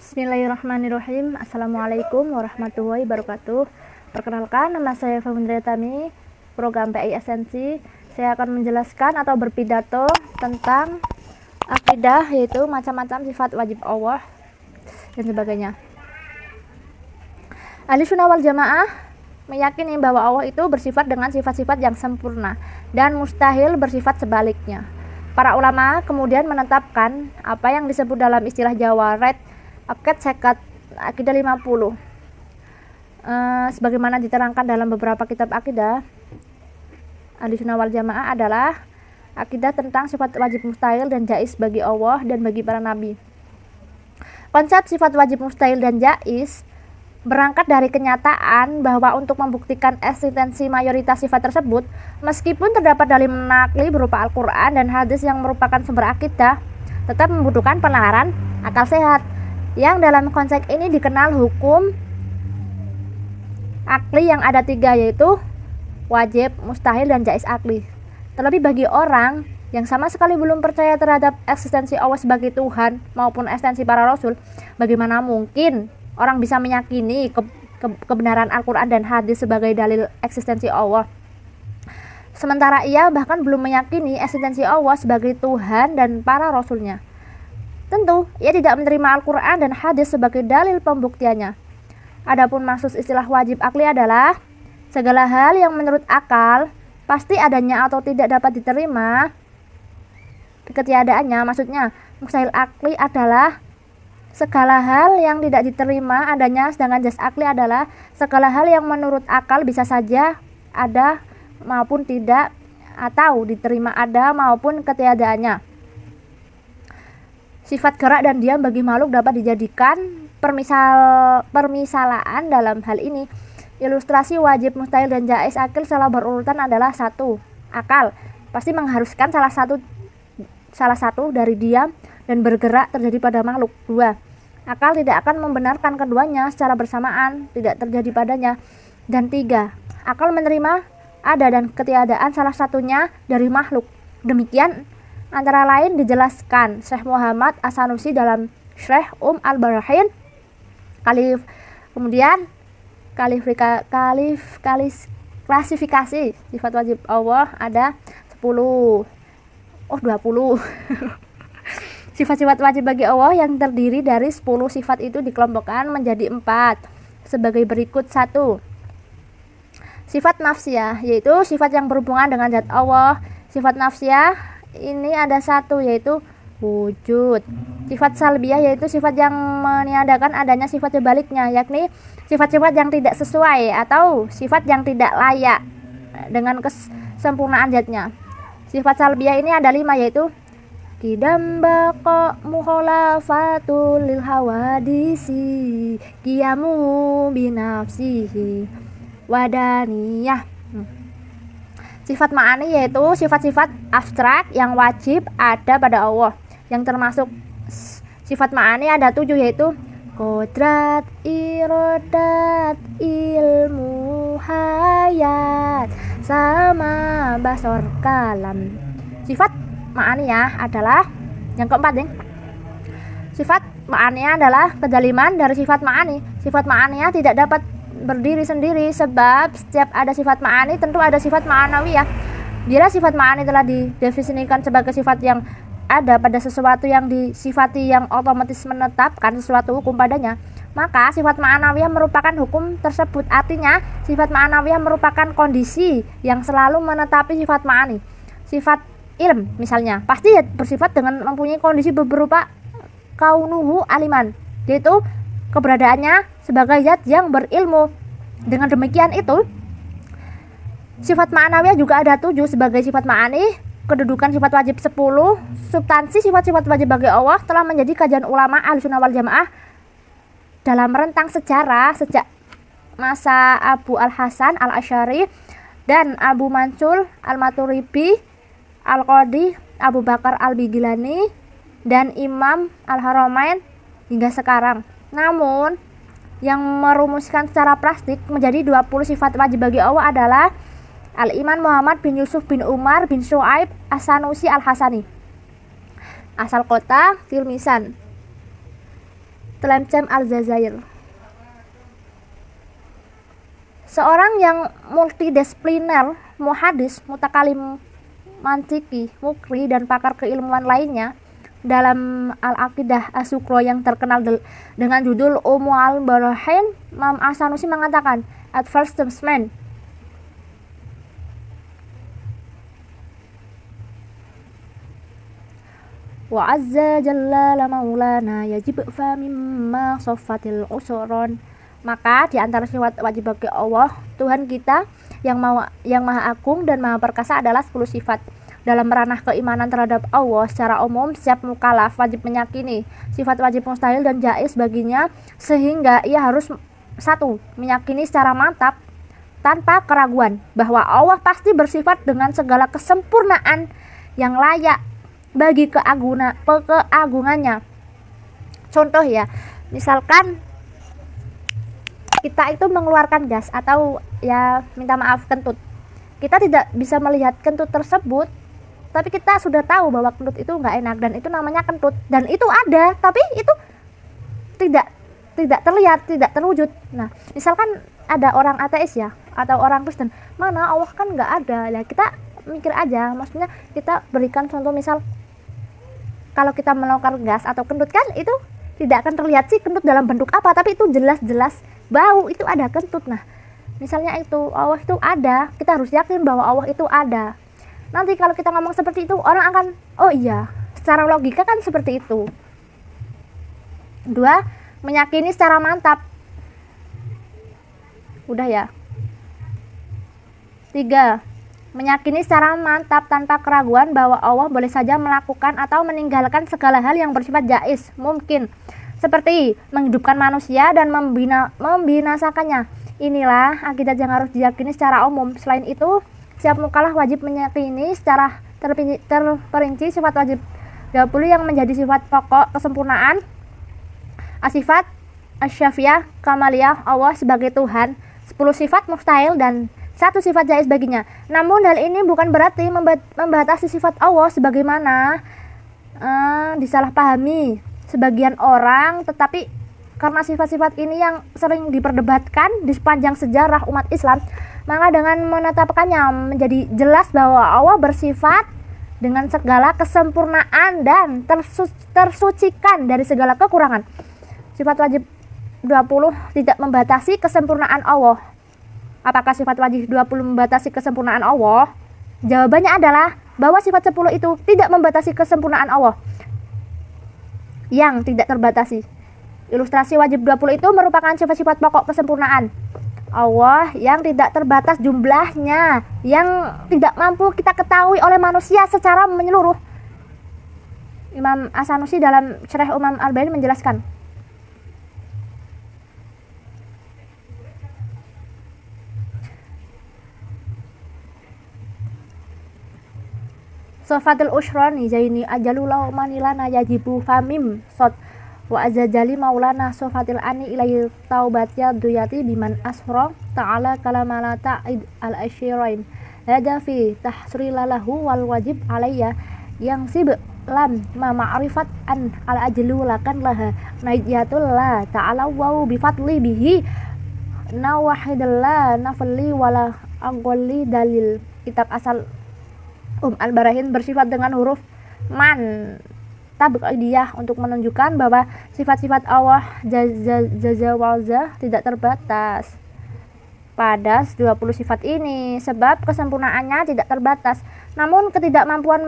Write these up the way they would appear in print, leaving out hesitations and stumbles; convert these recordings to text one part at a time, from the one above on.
Bismillahirrahmanirrahim. Assalamualaikum warahmatullahi wabarakatuh. Perkenalkan, nama saya Fahmindra Tami, program PI Esensi. Saya akan menjelaskan atau berpidato tentang akidah, yaitu macam-macam sifat wajib Allah dan sebagainya. Ahlussunnah wal Jamaah meyakini bahwa Allah itu bersifat dengan sifat-sifat yang sempurna dan mustahil bersifat sebaliknya. Para ulama kemudian menetapkan apa yang disebut dalam istilah Jawa Aket Sekat Akidah 50. Sebagaimana diterangkan dalam beberapa kitab akidah, Ahlussunnah wal Jamaah adalah akidah tentang sifat wajib mustahil dan jaiz bagi Allah dan bagi para nabi. Konsep sifat wajib mustahil dan jaiz berangkat dari kenyataan bahwa untuk membuktikan eksistensi mayoritas sifat tersebut, meskipun terdapat dalil menakli berupa Al-Quran dan hadis yang merupakan sumber akidah, tetap membutuhkan penalaran akal sehat, yang dalam konteks ini dikenal hukum akli yang ada tiga, yaitu wajib, mustahil, dan jaiz akli. Terlebih bagi orang yang sama sekali belum percaya terhadap eksistensi Allah sebagai Tuhan maupun eksistensi para Rasul, bagaimana mungkin orang bisa meyakini kebenaran Al-Quran dan hadis sebagai dalil eksistensi Allah, sementara ia bahkan belum meyakini eksistensi Allah sebagai Tuhan dan para Rasulnya. Tentu, ia tidak menerima Al-Quran dan hadis sebagai dalil pembuktiannya. Adapun maksud istilah wajib akli adalah segala hal yang menurut akal pasti adanya atau tidak dapat diterima ketiadaannya. Maksudnya, mustahil akli adalah segala hal yang tidak diterima adanya, sedangkan jaiz akli adalah segala hal yang menurut akal bisa saja ada maupun tidak, atau diterima ada maupun ketiadaannya. Sifat gerak dan diam bagi makhluk dapat dijadikan permisalaan dalam hal ini. Ilustrasi wajib, mustahil, dan jaiz akil secara berurutan adalah: 1. Akal pasti mengharuskan salah satu dari diam dan bergerak terjadi pada makhluk. 2. Akal tidak akan membenarkan keduanya secara bersamaan, tidak terjadi padanya. Dan 3. Akal menerima ada dan ketiadaan salah satunya dari makhluk. Demikian antara lain dijelaskan Syekh Muhammad As-Sanusi dalam Syarh Al-Barahin. Kemudian klasifikasi sifat wajib Allah ada 20. Sifat-sifat wajib bagi Allah yang terdiri dari 10 sifat itu dikelompokkan menjadi 4 sebagai berikut. 1. Sifat nafsiyah, yaitu sifat yang berhubungan dengan zat Allah. Sifat nafsiyah ini ada 1, yaitu wujud. Sifat salbiyah, yaitu sifat yang meniadakan adanya sifat sebaliknya, yakni sifat-sifat yang tidak sesuai atau sifat yang tidak layak dengan kesempurnaan zatnya. Sifat salbiyah ini ada 5, yaitu kidam baqa mukhalafatul lil hawadisi qiyamu binafsihi wadaniyah. Sifat ma'ani, yaitu sifat-sifat abstrak yang wajib ada pada Allah, yang termasuk sifat ma'ani ada 7, yaitu kodrat, irodat, ilmu, hayat, sama basor, kalam. Sifat ma'aniyah adalah yang keempat, Sifat ma'aniyah adalah kedaliman dari sifat ma'ani. Sifat ma'aniyah tidak dapat berdiri sendiri, sebab setiap ada sifat ma'ani tentu ada sifat ma'anawiyah. Bila sifat ma'ani telah didefinisikan sebagai sifat yang ada pada sesuatu yang disifati yang otomatis menetapkan sesuatu hukum padanya, maka sifat ma'anawiyah merupakan hukum tersebut. Artinya, sifat ma'anawiyah merupakan kondisi yang selalu menetapi sifat ma'ani. Sifat ilm misalnya pasti bersifat dengan mempunyai kondisi berupa kaunuhu aliman, yaitu keberadaannya sebagai zat yang berilmu. Dengan demikian itu, sifat ma'anawiyah juga ada 7 sebagai sifat ma'ani. Kedudukan sifat wajib 10. Substansi sifat-sifat wajib bagi Allah telah menjadi kajian ulama Ahlussunnah wal Jamaah dalam rentang sejarah sejak masa Abu Al-Hasan Al-Asy'ari dan Abu Mansur Al-Maturibi, Al-Qadi Abu Bakar Al-Bigilani, dan Imam Al-Haramain hingga sekarang. Namun, yang merumuskan secara plastik menjadi 20 sifat wajib bagi Allah adalah Al-Iman Muhammad bin Yusuf bin Umar bin Syu'aib As-Sanusi Al-Hasani, asal kota Tilmisan. Tlemcen Aljazair. Seorang yang multidisipliner, muhadis, mutakalim, mantiki, mukri, dan pakar keilmuan lainnya dalam Al-Aqidah As-Sukro yang terkenal dengan judul Ummu al-Barahin, Imam As-Sanusi mengatakan, at first statement, wa azza jalla la maulana yajib fa mimma soffatil usron. Maka di antara sifat wajib bagi Allah, Tuhan kita yang maha agung dan maha perkasa adalah 10 sifat. Dalam ranah keimanan terhadap Allah secara umum, setiap mukallaf wajib meyakini sifat wajib mustahil dan jaiz baginya, sehingga ia harus 1. Meyakini secara mantap tanpa keraguan bahwa Allah pasti bersifat dengan segala kesempurnaan yang layak bagi keagungannya. Contoh ya, misalkan kita itu mengeluarkan gas atau ya minta maaf kentut. Kita tidak bisa melihat kentut tersebut, tapi kita sudah tahu bahwa kentut itu nggak enak dan itu namanya kentut, dan itu ada, tapi itu tidak terlihat, tidak terwujud. Nah, misalkan ada orang ateis ya atau orang Kristen, mana Allah kan nggak ada. Ya kita mikir aja, maksudnya kita berikan contoh, misal kalau kita melakukan gas atau kentut kan itu tidak akan terlihat sih kentut dalam bentuk apa, tapi itu jelas-jelas bau, itu ada kentut. Nah, misalnya itu Allah itu ada, kita harus yakin bahwa Allah itu ada. Nanti kalau kita ngomong seperti itu, orang akan, oh iya, secara logika kan seperti itu. 2. Meyakini secara mantap. Udah ya. 3. Meyakini secara mantap tanpa keraguan bahwa Allah boleh saja melakukan atau meninggalkan segala hal yang bersifat jaiz, mungkin, seperti menghidupkan manusia dan membinasakannya. Inilah akidah yang harus diyakini secara umum. Selain itu, setiap mukallaf wajib meyakini secara terperinci sifat wajib 20 yang menjadi sifat pokok kesempurnaan, asifat, asyafiyah, kamaliyah, Allah sebagai Tuhan, 10 sifat mustahil dan 1 sifat jaiz baginya. Namun hal ini bukan berarti membatasi sifat Allah sebagaimana disalahpahami sebagian orang, tetapi karena sifat-sifat ini yang sering diperdebatkan di sepanjang sejarah umat Islam, maka dengan menetapkannya menjadi jelas bahwa Allah bersifat dengan segala kesempurnaan dan tersucikan dari segala kekurangan. Sifat wajib 20 tidak membatasi kesempurnaan Allah. Apakah sifat wajib 20 membatasi kesempurnaan Allah? Jawabannya adalah bahwa sifat 10 itu tidak membatasi kesempurnaan Allah yang tidak terbatasi. Ilustrasi wajib 20 itu merupakan sifat-sifat pokok kesempurnaan Allah yang tidak terbatas jumlahnya, yang tidak mampu kita ketahui oleh manusia secara menyeluruh. Imam As-Sanusi dalam Syarah Umam Al-Bayan menjelaskan, Sofatul usroni jaini ajalulau manilana yajibu famim sot wa azajali maulana sofatil ani ilai taubatya duyati biman asro ta'ala kalamala ta'id al-asyirain hada fi tahsrilalahu wal wajib alaiya yang sib lam ma ma'rifat an al-ajlu lakan laha naiyatul la ta'ala wa bifadli bihi nawahidallah nafli wala angwali dalil. Kitab asal Al-Barahin bersifat dengan huruf man tabi'idiyah untuk menunjukkan bahwa sifat-sifat Allah jazawalza tidak terbatas pada 20 sifat ini, sebab kesempurnaannya tidak terbatas. Namun ketidakmampuan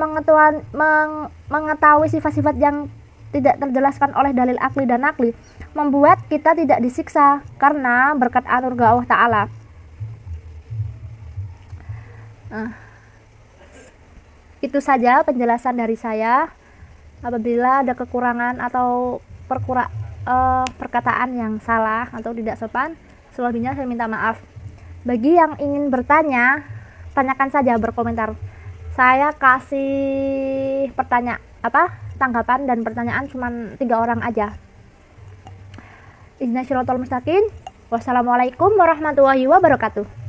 mengetahui sifat-sifat yang tidak terjelaskan oleh dalil akli dan nakli membuat kita tidak disiksa karena berkat anugerah Allah Ta'ala. Itu saja penjelasan dari saya. Apabila ada kekurangan atau perkataan yang salah atau tidak sopan, selebihnya saya minta maaf. Bagi yang ingin bertanya, tanyakan saja, berkomentar. Saya kasih tanggapan dan pertanyaan cuma 3 orang aja. Ihdinas siratal mustaqim. Wassalamualaikum warahmatullahi wabarakatuh.